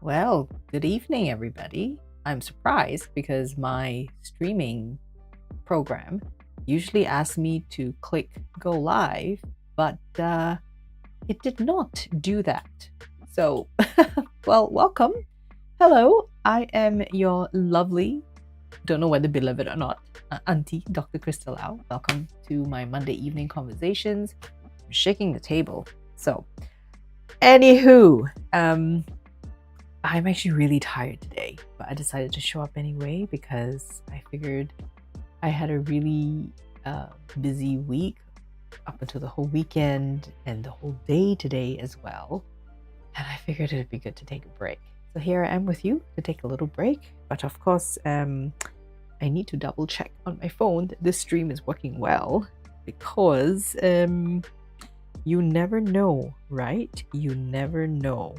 Well, good evening, everybody. I'm surprised because my streaming program usually asks me to click go live, but it did not do that. So, well, welcome. Hello, I am your lovely, don't know whether beloved or not, Aunty, Dr. Kristal Lau. Welcome to my Monday evening conversations. I'm shaking the table. So, anywho, I'm actually really tired today, but I decided to show up anyway because I figured I had a really busy week up until the whole weekend and the whole day today as well. And I figured it'd be good to take a break. So here I am with you to take a little break. But of course, I need to double check on my phone that this stream is working well because you never know, right? You never know.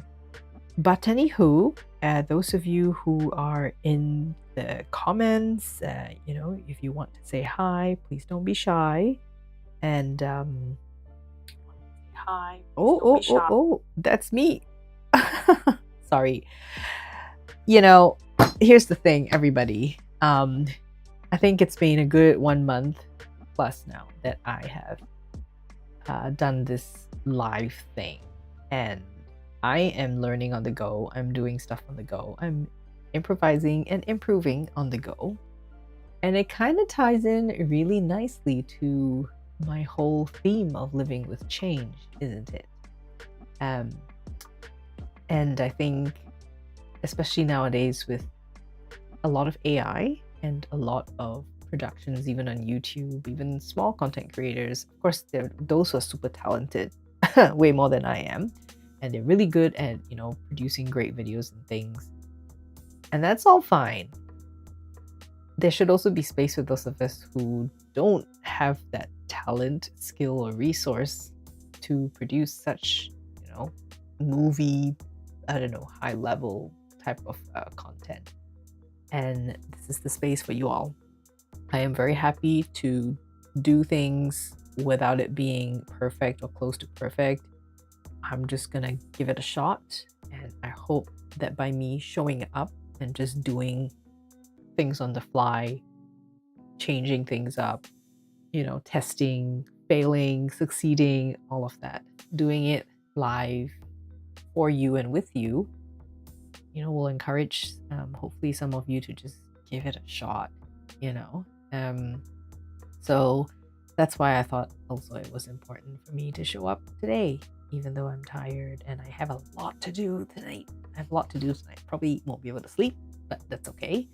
But anywho, those of you who are in the comments, if you want to say hi, please don't be shy. And hi. Oh, that's me. Sorry. Here's the thing, everybody. I think it's been a good 1 month plus now that I have done this live thing, and I am learning on the go. I'm doing stuff on the go. I'm improvising and improving on the go. And it kind of ties in really nicely to my whole theme of living with change, isn't it? And I think, especially nowadays with a lot of AI and a lot of productions, even on YouTube, even small content creators, of course, those who are super talented, way more than I am. And they're really good at, producing great videos and things. And that's all fine. There should also be space for those of us who don't have that talent, skill, or resource to produce such, movie, high level type of content. And this is the space for you all. I am very happy to do things without it being perfect or close to perfect. I'm just gonna give it a shot, and I hope that by me showing up and just doing things on the fly, changing things up, testing, failing, succeeding, all of that, doing it live for you and with you, will encourage hopefully some of you to just give it a shot, so that's why I thought also it was important for me to show up today, even though I'm tired and I have a lot to do tonight. Probably won't be able to sleep, but that's okay.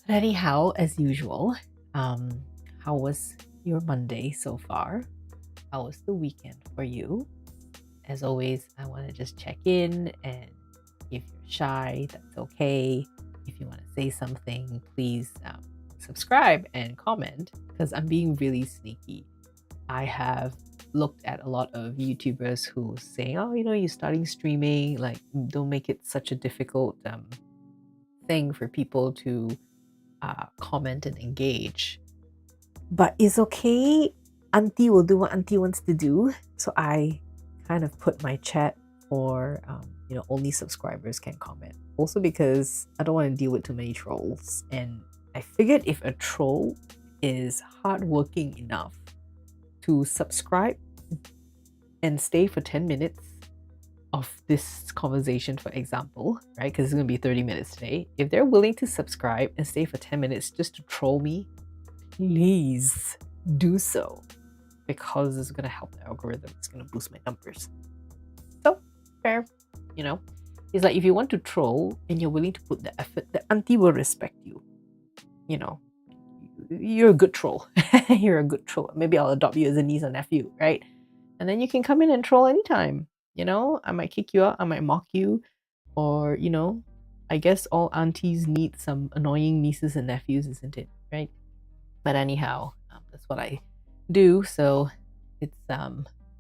But anyhow, as usual, how was your Monday so far? How was the weekend for you? As always, I want to just check in, and if you're shy, that's okay. If you want to say something, please subscribe and comment, because I'm being really sneaky. I have looked at a lot of YouTubers who say, you're starting streaming, like, don't make it such a difficult thing for people to comment and engage. But it's okay. Aunty will do what Aunty wants to do. So I kind of put my chat for only subscribers can comment. Also because I don't want to deal with too many trolls. And I figured if a troll is hardworking enough to subscribe and stay for 10 minutes of this conversation, for example, right? Because it's going to be 30 minutes today. If they're willing to subscribe and stay for 10 minutes just to troll me, please do so, because it's going to help the algorithm. It's going to boost my numbers. So, fair, It's like if you want to troll and you're willing to put the effort, the auntie will respect you. You're a good troll. You're a good troll. Maybe I'll adopt you as a niece or nephew, right? And then you can come in and troll anytime. I might kick you out, I might mock you, or, I guess all aunties need some annoying nieces and nephews, isn't it? Right? But anyhow, that's what I do. So it's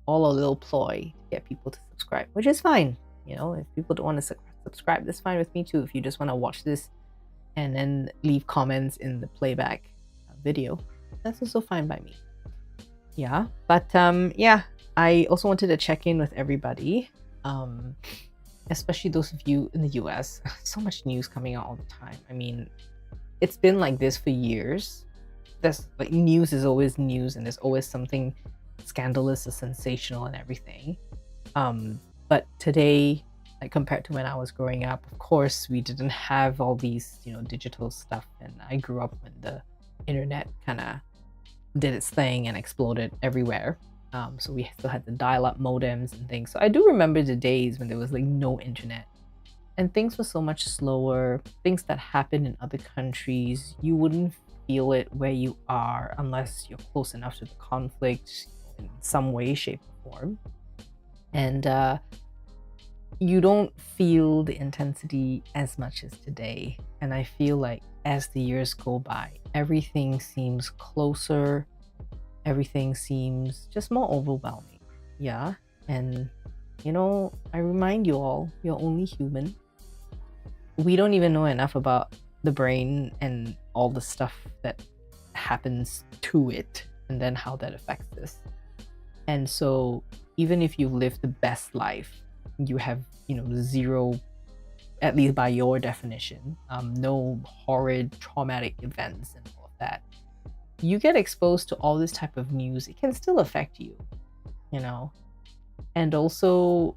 all a little ploy to get people to subscribe, which is fine. If people don't want to subscribe, that's fine with me too. If you just want to watch this and then leave comments in the playback video, that's also fine by me. Yeah, but I also wanted to check in with everybody. especially those of you in the US, so much news coming out all the time. I mean, it's been like this for years. There's like news is always news, and there's always something scandalous or sensational and everything. But today, like compared to when I was growing up, of course, we didn't have all these, digital stuff. And I grew up when the internet kind of did its thing and exploded everywhere. So we still had the dial-up modems and things. So I do remember the days when there was like no internet and things were so much slower. Things that happened in other countries, you wouldn't feel it where you are unless you're close enough to the conflict in some way, shape, or form. And you don't feel the intensity as much as today. And I feel like as the years go by, everything seems closer. Everything seems just more overwhelming. Yeah. And, I remind you all, you're only human. We don't even know enough about the brain and all the stuff that happens to it and then how that affects us. And so even if you live the best life, you have, zero, at least by your definition, no horrid traumatic events and all of that. You get exposed to all this type of news, it can still affect you, And also,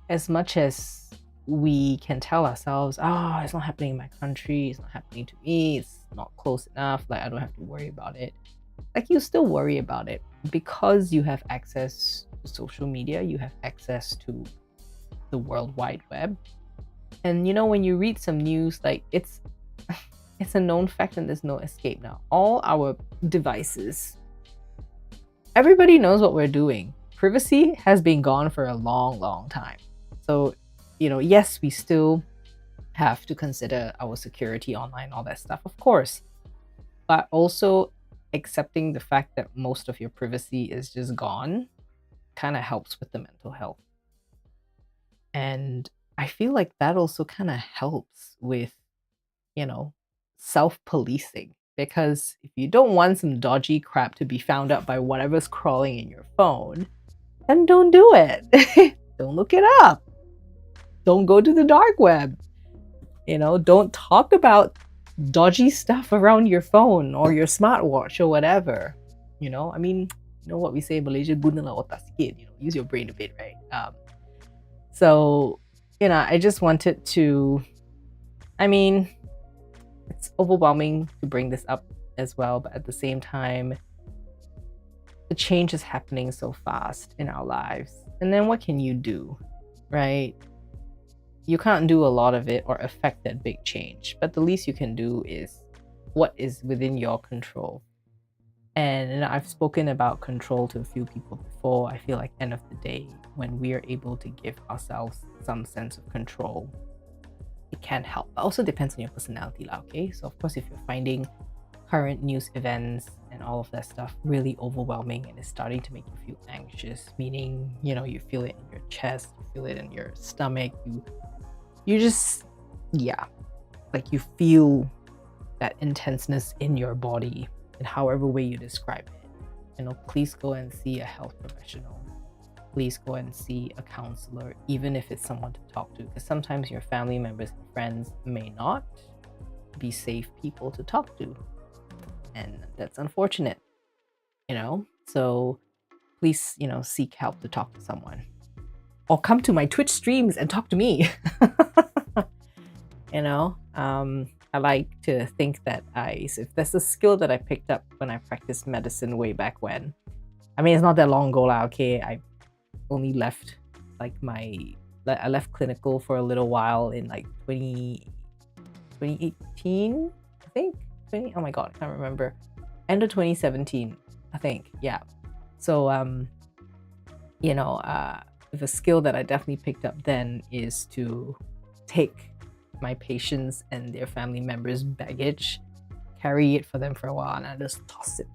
as much as we can tell ourselves, it's not happening in my country, it's not happening to me, it's not close enough, like I don't have to worry about it. Like you still worry about it because you have access to social media, you have access to the World Wide Web. And when you read some news, like it's a known fact and there's no escape now. All our devices, everybody knows what we're doing. Privacy has been gone for a long, long time. So, yes, we still have to consider our security online, all that stuff, of course. But also accepting the fact that most of your privacy is just gone kind of helps with the mental health. And I feel like that also kind of helps with, self-policing, because if you don't want some dodgy crap to be found out by whatever's crawling in your phone, then don't do it. Don't look it up. Don't go to the dark web. Don't talk about dodgy stuff around your phone or your smartwatch or whatever. I mean, what we say in Malaysia, guna lah otak sikit, use your brain a bit, right? So, I just wanted to, it's overwhelming to bring this up as well, but at the same time, the change is happening so fast in our lives. And then what can you do, right? You can't do a lot of it or affect that big change, but the least you can do is what is within your control. And I've spoken about control to a few people before. I feel like end of the day, when we are able to give ourselves some sense of control, it can help. It also depends on your personality, okay? So of course, if you're finding current news events and all of that stuff really overwhelming and it's starting to make you feel anxious, meaning, you feel it in your chest, you feel it in your stomach, you just, like you feel that intenseness in your body in however way you describe it, please go and see a health professional. Please go and see a counselor, even if it's someone to talk to, because sometimes your family members and friends may not be safe people to talk to. And that's unfortunate, So please, seek help to talk to someone. Or come to my Twitch streams and talk to me. I like to think that if there's a skill that I picked up when I practiced medicine way back when, it's not that long ago, okay? I only left I left clinical for a little while in like 2018, I think. Oh my god, I can't remember. End of 2017, I think. Yeah. So the skill that I definitely picked up then is to take my patients and their family members' baggage, carry it for them for a while, and I just toss it.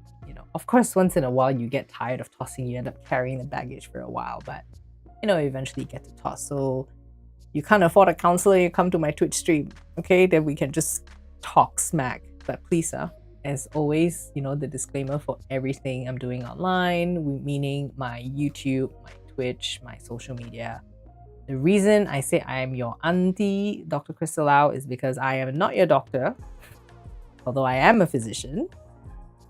Of course, once in a while you get tired of tossing, you end up carrying the baggage for a while, but eventually you get to toss. So you can't afford a counselor, you come to my Twitch stream, okay? Then we can just talk smack. But please, as always, the disclaimer for everything I'm doing online, meaning my YouTube, my Twitch, my social media, The reason I say I am your auntie, Dr. Kristal Lau, is because I am not your doctor, although I am a physician,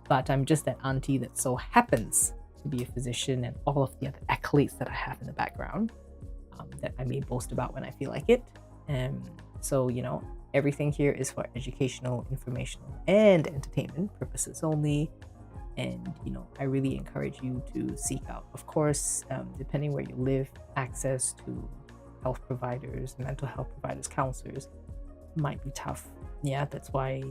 but I'm just that auntie that so happens to be a physician and all of the other accolades that I have in the background that I may boast about when I feel like it. So, everything here is for educational, informational, and entertainment purposes only. And, I really encourage you to seek out, of course, depending where you live, access to health providers, mental health providers, counselors might be tough. Yeah, that's why,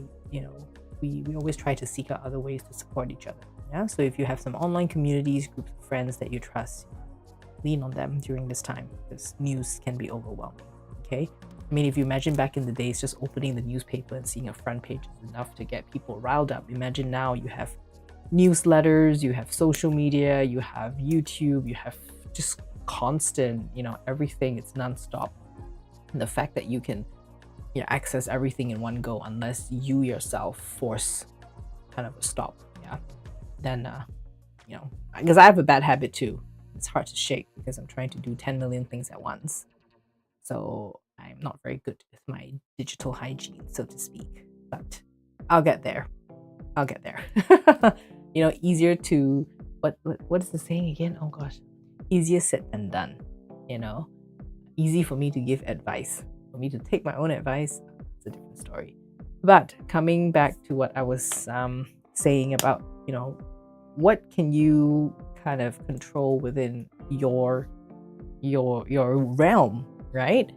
we always try to seek out other ways to support each other. Yeah, so if you have some online communities, groups of friends that you trust, lean on them during this time because news can be overwhelming. Okay, I mean, if you imagine back in the days, just opening the newspaper and seeing a front page is enough to get people riled up. Imagine now you have newsletters, you have social media, you have YouTube, you have just constant, everything. It's nonstop. And the fact that you can access everything in one go, unless you yourself force kind of a stop, then because I have a bad habit too. It's hard to shake because I'm trying to do 10 million things at once. So I'm not very good with my digital hygiene, so to speak. But I'll get there. Easier to what is the saying again? Oh gosh. Easier said than done. Easy for me to give advice. For me to take my own advice, it's a different story. But coming back to what I was saying about, what can you kind of control within your realm, right?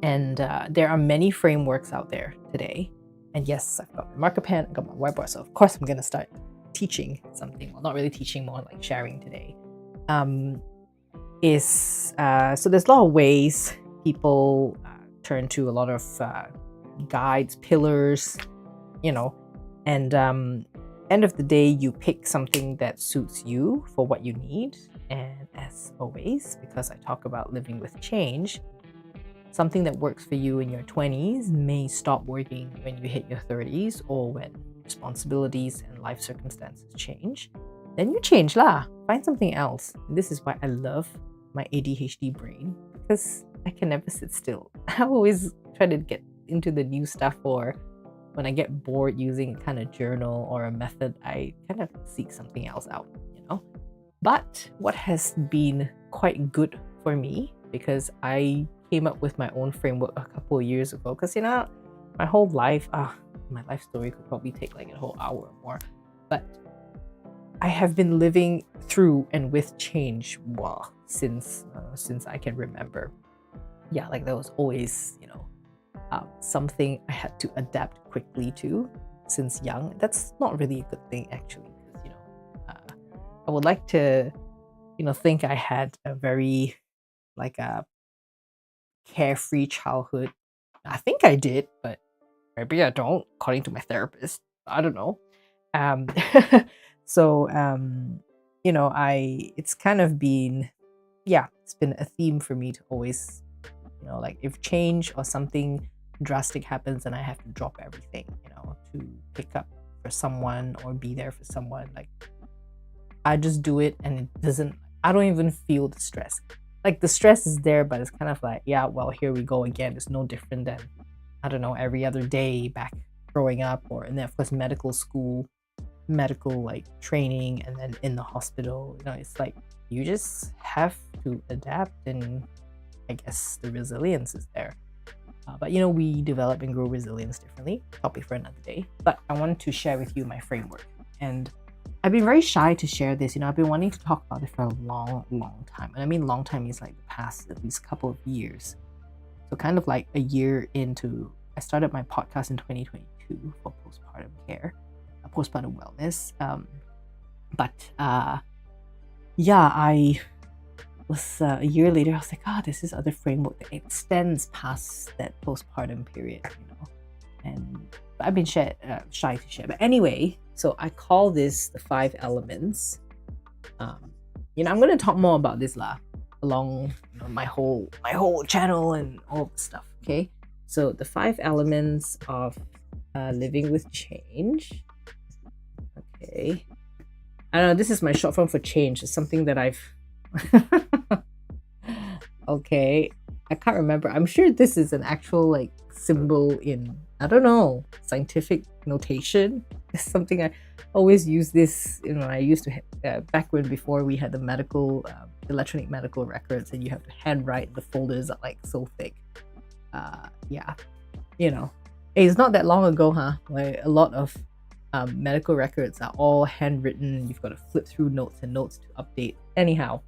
And there are many frameworks out there today. And yes, I've got my marker pen, I've got my whiteboard, so of course I'm going to start teaching something. Well, not really teaching, more like sharing today. So there's a lot of ways people turn to a lot of guides, pillars, and end of the day, you pick something that suits you for what you need. And as always, because I talk about living with change, something that works for you in your 20s may stop working when you hit your 30s or when responsibilities and life circumstances change. Then you change lah. Find something else. And this is why I love my ADHD brain, because I can never sit still. I always try to get into the new stuff, or when I get bored using a kind of journal or a method, I kind of seek something else out, But what has been quite good for me, because I came up with my own framework a couple of years ago, because my whole life, my life story could probably take like a whole hour or more, but I have been living through and with change since I can remember. Yeah, like there was always something I had to adapt quickly to since young. That's not really a good thing actually, because I would like to think I had a very a carefree childhood. I think I did, but maybe I don't, according to my therapist. I don't know. So it's kind of been, it's been a theme for me to always, if change or something drastic happens and I have to drop everything, to pick up for someone or be there for someone, I just do it, and I don't even feel the stress. The stress is there, but it's kind of here we go again. It's no different than, I don't know, every other day back growing up, or and then of course medical school, medical training, and then in the hospital. It's you just have to adapt, and I guess the resilience is there. But we develop and grow resilience differently. Topic for another day. But I wanted to share with you my framework, and I've been very shy to share this. I've been wanting to talk about it for a long, long time. And I mean long time is the past at least couple of years. So kind of a year into, I started my podcast in 2022 for postpartum care, postpartum wellness. I was a year later, I was like, this is other framework that extends past that postpartum period, but I've been shy to share. But anyway, so I call this the 5 elements. I'm going to talk more about this along my whole channel and all the stuff. Okay, so the 5 elements of living with change. Okay, I don't know. This is my short form for change. It's something that I've Okay, I can't remember. I'm sure this is an actual like symbol in, I don't know, scientific notation. It's something I always use this. I used to back when before we had the medical electronic medical records, and you have to handwrite. The folders are like so thick. Yeah, it's not that long ago, huh? Like a lot of medical records are all handwritten. You've got to flip through notes and notes to update. Anyhow,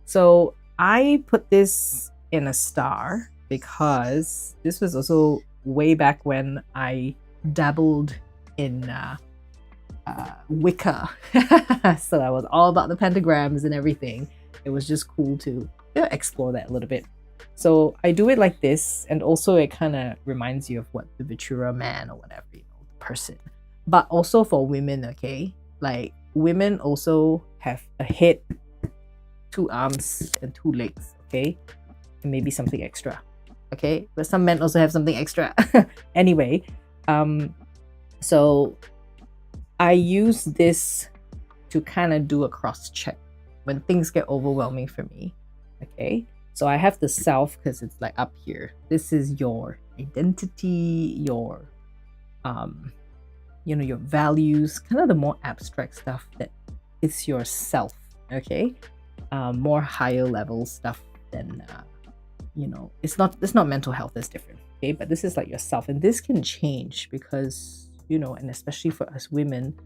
so I put this in a star because this was also way back when I dabbled in Wicca. So I was all about the pentagrams and everything. It was just cool to explore that a little bit. So I do it like this, and also it kind of reminds you of what the Vitura man or whatever, person. But also for women, okay? Like women also have a head, 2 arms, and 2 legs, okay? And maybe something extra, okay? But some men also have something extra. Anyway, so I use this to kind of do a cross check when things get overwhelming for me, okay? So I have the self because it's like up here. This is your identity, your your values, kind of the more abstract stuff that is your self, okay? More higher level stuff than it's not mental health, is different, okay? But this is like yourself, and this can change because and especially for us women,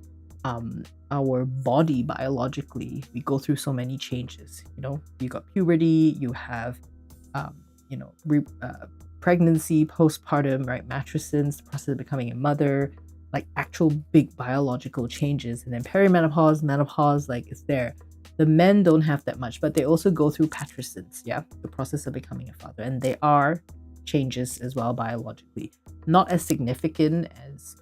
our body biologically, we go through so many changes. You got puberty, you have pregnancy, postpartum, right, mattresses, the process of becoming a mother, like actual big biological changes, and then perimenopause, menopause, like it's there. The men don't have that much, but they also go through patricins, the process of becoming a father, and they are changes as well biologically, not as significant as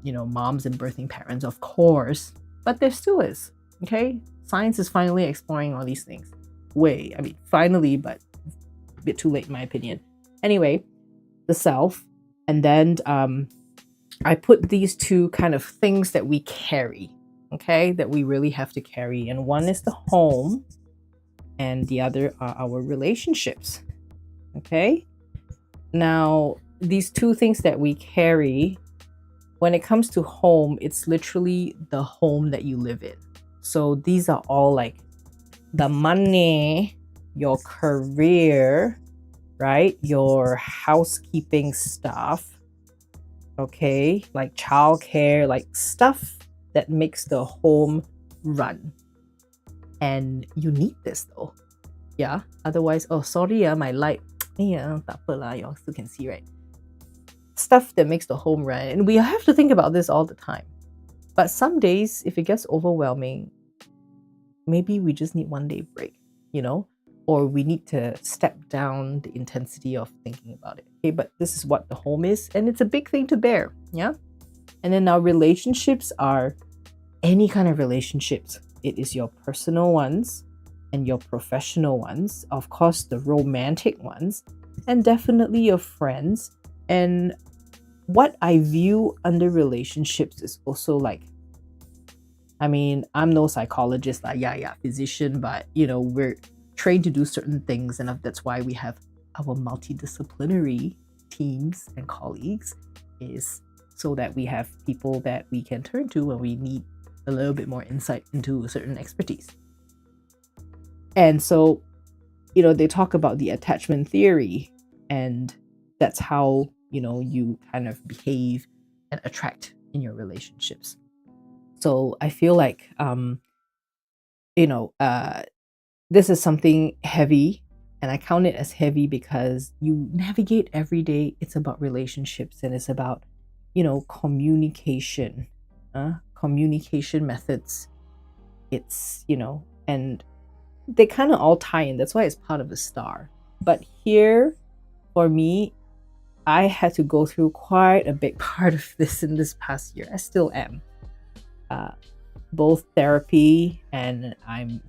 moms and birthing parents, of course, but there still is, okay? Science is finally exploring all these things. Finally, but a bit too late in my opinion. Anyway, the self, and then I put these 2 kind of things that we carry, okay, that we really have to carry, and one is the home and the other are our relationships, okay? Now, these 2 things that we carry, when it comes to home, it's literally the home that you live in. So these are all like the money, your career, right? Your housekeeping stuff, okay? Like childcare, like stuff that makes the home run. And you need this though. Yeah. Otherwise, oh, sorry, my light. Yeah, tak apa lah, you all still can see, right? Stuff that makes the home run, and we have to think about this all the time. But some days, if it gets overwhelming, maybe we just need 1 day break, or we need to step down the intensity of thinking about it. Okay, but this is what the home is, and it's a big thing to bear. Yeah. And then our relationships are any kind of relationships. It is your personal ones and your professional ones, of course the romantic ones, and definitely your friends. And what I view under relationships is also like, I'm no psychologist, physician, but we're trained to do certain things, and that's why we have our multidisciplinary teams and colleagues, is so that we have people that we can turn to when we need a little bit more insight into a certain expertise. And so, they talk about the attachment theory, and that's how you kind of behave and attract in your relationships. So I feel like this is something heavy, and I count it as heavy because you navigate every day. It's about relationships, and it's about communication methods. It's and they kind of all tie in. That's why it's part of the star. But here, for me, I had to go through quite a big part of this in this past year. I still am. Both therapy, and I'm,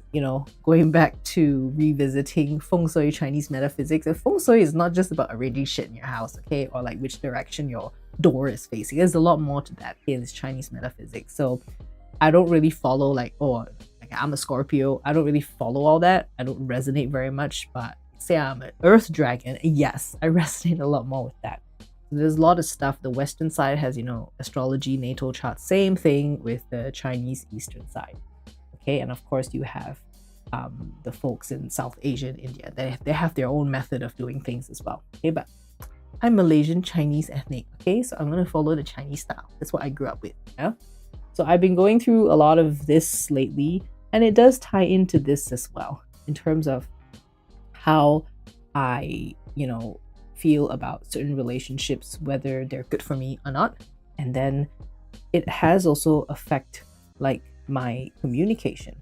going back to revisiting feng shui, Chinese metaphysics. And feng shui is not just about arranging shit in your house, okay? Or like which direction your door is facing. There's a lot more to that in this Chinese metaphysics. So I don't really follow I'm a Scorpio. I don't really follow all that. I don't resonate very much, but say I'm an earth dragon, yes, I resonate a lot more with that. There's a lot of stuff. The Western side has, astrology, natal chart, same thing with the Chinese Eastern side. Okay, and of course you have the folks in South Asia and India. They have their own method of doing things as well. Okay, but I'm Malaysian Chinese ethnic. Okay, so I'm gonna follow the Chinese style. That's what I grew up with. Yeah. So I've been going through a lot of this lately, and it does tie into this as well in terms of how I, feel about certain relationships, whether they're good for me or not. And then it has also affect like my communication,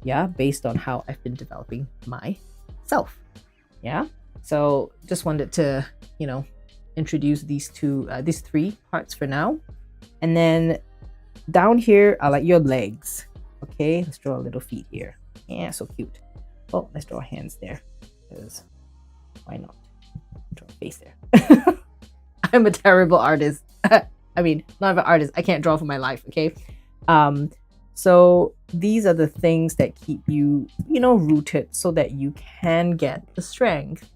yeah, based on how I've been developing myself. Yeah. So just wanted to, introduce these three parts for now. And then down here are like your legs. Okay, let's draw a little feet here. Yeah, so cute. Oh, let's draw hands there, because why not? Draw a face there. I'm a terrible artist. I mean, not an artist. I can't draw for my life. Okay. So these are the things that keep you, rooted, so that you can get the strength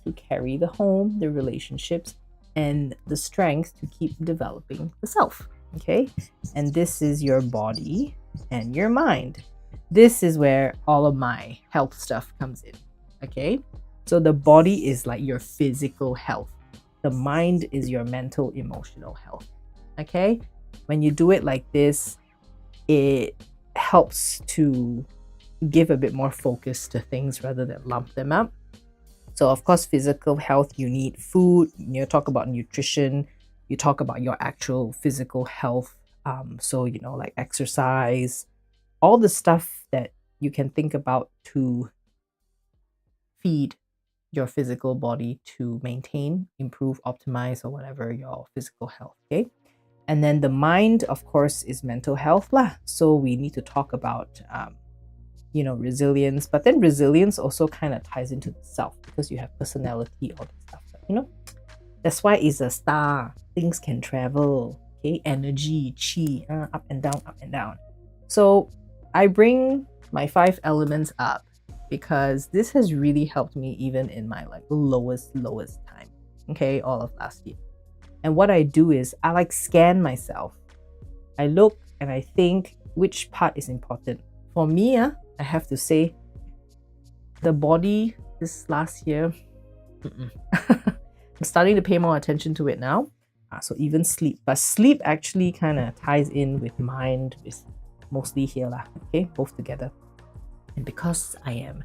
to carry the home, the relationships, and the strength to keep developing the self. Okay. And this is your body and your mind. This is where all of my health stuff comes in. Okay. So the body is like your physical health. The mind is your mental, emotional health. Okay. When you do it like this, it helps to give a bit more focus to things rather than lump them up. So of course, physical health, you need food. You talk about nutrition. You talk about your actual physical health. So, like exercise, all the stuff that you can think about to feed your physical body to maintain, improve, optimize, or whatever your physical health. Okay. And then the mind, of course, is mental health lah. So we need to talk about, resilience. But then resilience also kind of ties into the self, because you have personality, all this stuff. But, that's why it's a star. Things can travel. Okay, energy, chi, up and down, up and down. So I bring my 5 elements up because this has really helped me even in my like lowest time. Okay, all of last year. And what I do is I like scan myself. I look and I think which part is important. For me, I have to say the body this last year, I'm starting to pay more attention to it now. So even sleep. But sleep actually kind of ties in with mind, with mostly here lah. Okay, both together. And because I am,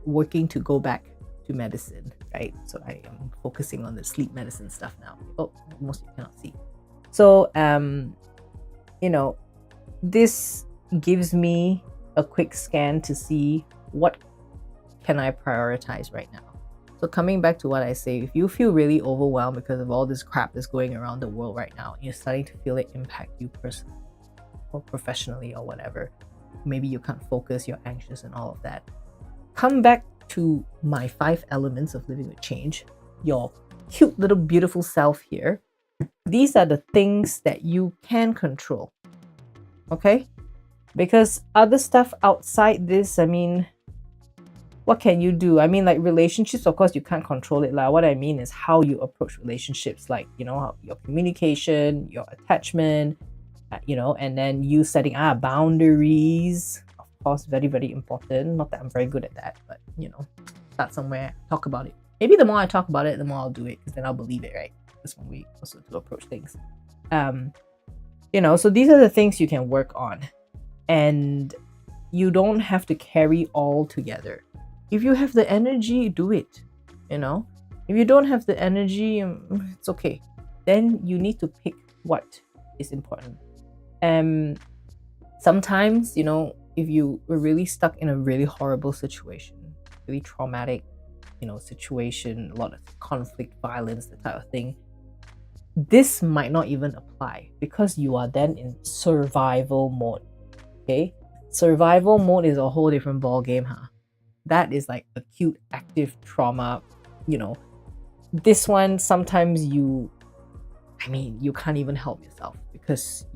working to go back to medicine, right? So I am focusing on the sleep medicine stuff now. Oh, most you cannot see. So, this gives me a quick scan to see what can I prioritize right now. So coming back to what I say, if you feel really overwhelmed because of all this crap that's going around the world right now, you're starting to feel it impact you personally or professionally or whatever. Maybe you can't focus, you're anxious and all of that. Come back to my 5 elements of living with change, your cute little beautiful self here. These are the things that you can control. Okay? Because other stuff outside this, what can you do? Like relationships, of course, you can't control it. What I mean is how you approach relationships, like, your communication, your attachment, and then you setting boundaries. Of course, very, very important. Not that I'm very good at that, but, start somewhere, talk about it. Maybe the more I talk about it, the more I'll do it, because then I'll believe it, right? That's one way also to approach things. So these are the things you can work on. And you don't have to carry all together. If you have the energy, do it. If you don't have the energy, it's okay. Then you need to pick what is important. Sometimes, if you were really stuck in a really horrible situation, really traumatic, situation, a lot of conflict, violence, that type of thing, this might not even apply because you are then in survival mode. Okay? Survival mode is a whole different ball game, huh? That is like acute active trauma. This one, sometimes you can't even help yourself because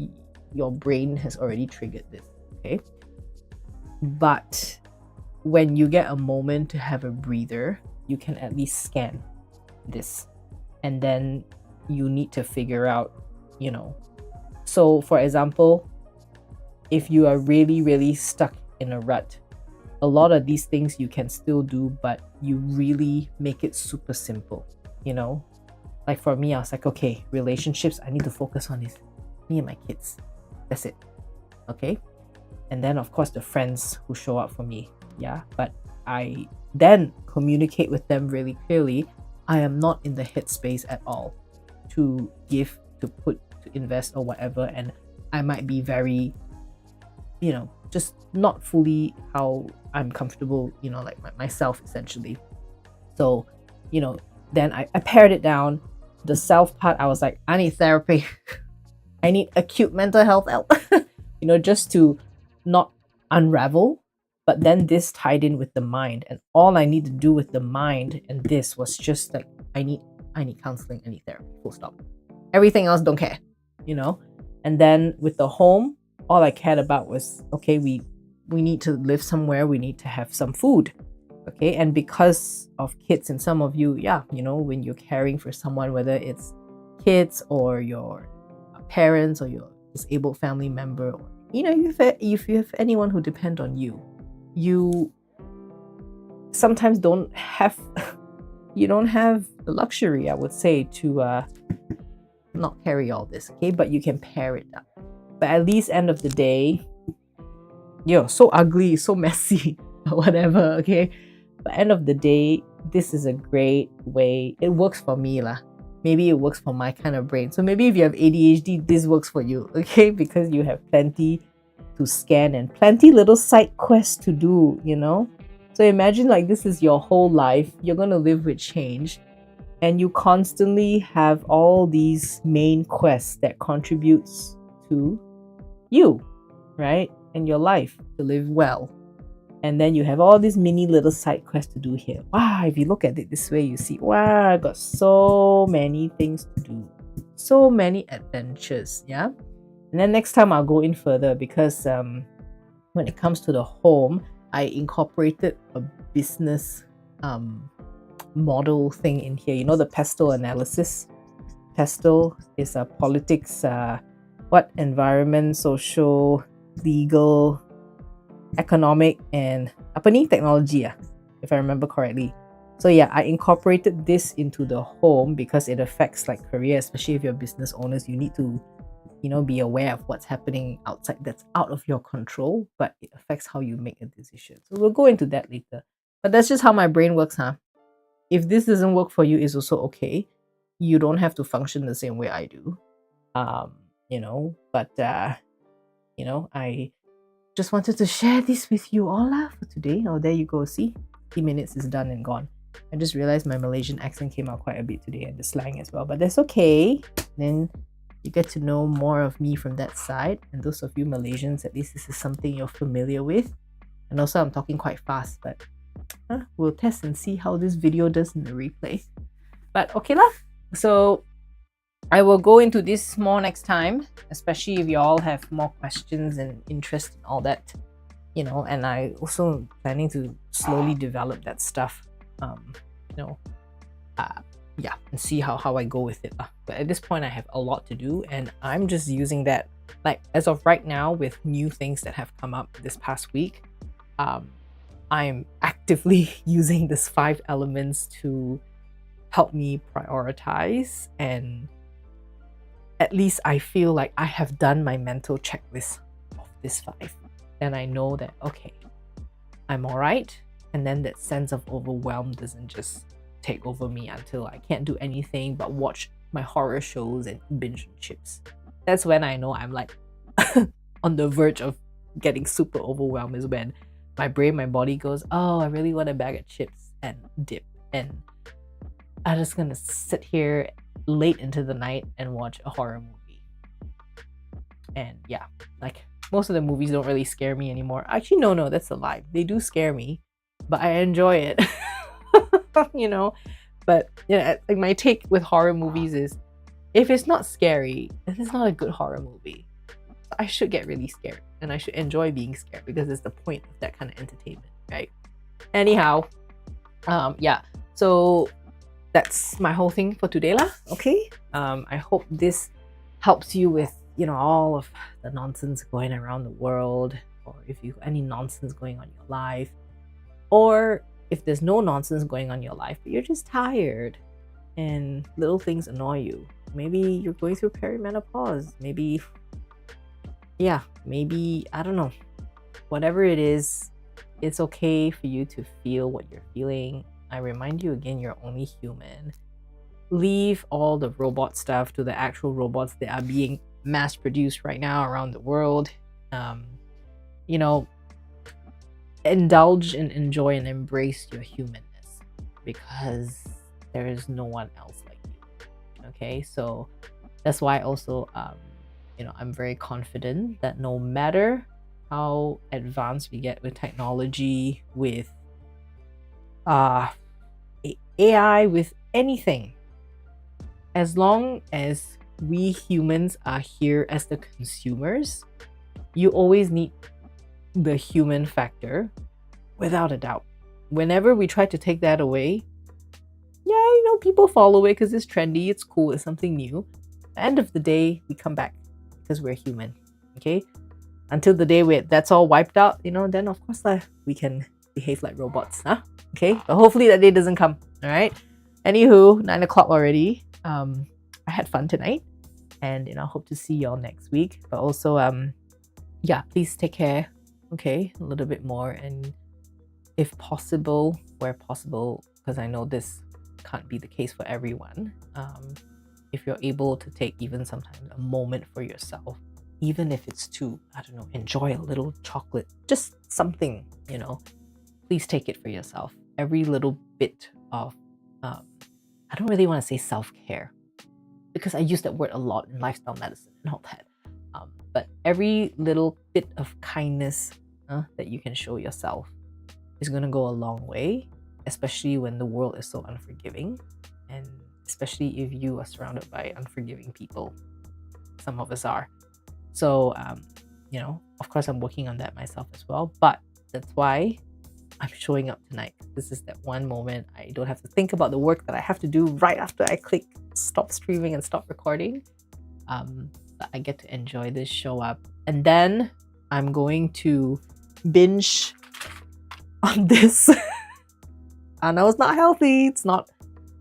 your brain has already triggered this. Okay? But when you get a moment to have a breather, you can at least scan this. And then you need to figure out, So, for example, if you are really, really stuck in a rut, a lot of these things you can still do, but you really make it super simple, Like for me, I was like, okay, relationships, I need to focus on is me and my kids. That's it. Okay? And then, of course, the friends who show up for me. Yeah. But I then communicate with them really clearly. I am not in the headspace at all to give, to put, to invest or whatever. And I might be very, just not fully how I'm comfortable, like myself essentially. So, then I pared it down. The self part, I was like, I need therapy. I need acute mental health help, just to not unravel. But then this tied in with the mind, and all I need to do with the mind and this was just like, I need counseling, I need therapy, full stop. Everything else don't care, And then with the home, all I cared about was, okay, we need to live somewhere, we need to have some food. Okay, and because of kids and some of you, when you're caring for someone, whether it's kids or your parents or your disabled family member, or if you have anyone who depend on you, you sometimes don't have the luxury, I would say, to not carry all this. Okay, but you can pare it down. But at least end of the day, so ugly, so messy, whatever. Okay, but end of the day, this is a great way. It works for me lah. Maybe it works for my kind of brain. So maybe if you have ADHD, this works for you, okay? Because you have plenty to scan and plenty little side quests to do, So imagine like this is your whole life. You're going to live with change. And you constantly have all these main quests that contributes to you, right? And your life to live well. And then you have all these mini little side quests to do here. Wow, if you look at it this way, you see, wow, I got so many things to do. So many adventures, yeah? And then next time I'll go in further because when it comes to the home, I incorporated a business model thing in here. The pestle analysis. Pestle is a politics, environment, social, legal, economic, and technology, if I remember correctly. So yeah, I incorporated this into the home because it affects like career, especially if you're business owners. You need to, be aware of what's happening outside that's out of your control, but it affects how you make a decision. So we'll go into that later. But that's just how my brain works, huh? If this doesn't work for you, it's also okay. You don't have to function the same way I do. I just wanted to share this with you all for today. Oh, there you go. See, 50 minutes is done and gone. I just realized my Malaysian accent came out quite a bit today and the slang as well, but that's okay. Then you get to know more of me from that side. And those of you Malaysians, at least this is something you're familiar with. And also I'm talking quite fast, but we'll test and see how this video does in the replay. But okay lah. So I will go into this more next time, especially if you all have more questions and interest in all that, and I also planning to slowly develop that stuff, and see how I go with it. But at this point, I have a lot to do, and I'm just using that, like as of right now, with new things that have come up this past week. I'm actively using this 5 elements to help me prioritize, and at least I feel like I have done my mental checklist of this 5. Then I know that, okay, I'm all right. And then that sense of overwhelm doesn't just take over me until I can't do anything but watch my horror shows and binge on chips. That's when I know I'm like on the verge of getting super overwhelmed, is when my brain, my body goes, oh, I really want a bag of chips and dip. And I'm just gonna sit here late into the night and watch a horror movie. And yeah, like most of the movies don't really scare me anymore. Actually, no, that's a lie. They do scare me, but I enjoy it. But like my take with horror movies is, if it's not scary, then it's not a good horror movie. I should get really scared and I should enjoy being scared, because it's the point of that kind of entertainment, right? Anyhow, yeah, so that's my whole thing for today lah. Okay, I hope this helps you with, you know, all of the nonsense going around the world, or if you any nonsense going on in your life, or if there's no nonsense going on in your life but you're just tired and little things annoy you. Maybe you're going through perimenopause, maybe, yeah, maybe, I don't know, whatever it is, it's okay for you to feel what you're feeling. I remind you again, you're only human. Leave all the robot stuff to the actual robots that are being mass produced right now around the world. You know, indulge and enjoy and embrace your humanness, because there is no one else like you. Okay, so that's why also you know, I'm very confident that no matter how advanced we get with technology, with AI, with anything, as long as we humans are here as the consumers, you always need the human factor, without a doubt. Whenever we try to take that away, yeah, you know, people fall away because it's trendy, it's cool, it's something new. At the end of the day, we come back because we're human. Okay, until the day where that's all wiped out, you know, then of course we can behave like robots, huh? Okay, but hopefully that day doesn't come. All right, anywho, 9 o'clock already. I had fun tonight, and you know, hope to see y'all next week. But also yeah, please take care, okay, a little bit more, and if possible, where possible, because I know this can't be the case for everyone, if you're able to take even sometimes a moment for yourself, even if it's to, I don't know, enjoy a little chocolate, just something, you know, please take it for yourself. Every little bit of I don't really want to say self-care, because I use that word a lot in lifestyle medicine and all that, but every little bit of kindness that you can show yourself is going to go a long way, especially when the world is so unforgiving, and especially if you are surrounded by unforgiving people. Some of us are. So you know, of course I'm working on that myself as well, but that's why I'm showing up tonight. This is that one moment I don't have to think about the work that I have to do right after I click stop streaming and stop recording. But I get to enjoy this show up, and then I'm going to binge on this. I know it's not healthy, it's not,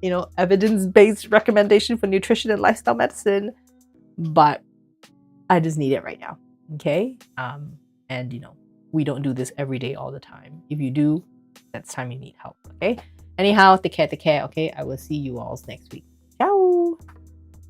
you know, evidence-based recommendation for nutrition and lifestyle medicine, but I just need it right now. Okay, and you know, we don't do this every day all the time. If you do, that's time you need help. Okay, anyhow, take care. Okay, I will see you all next week.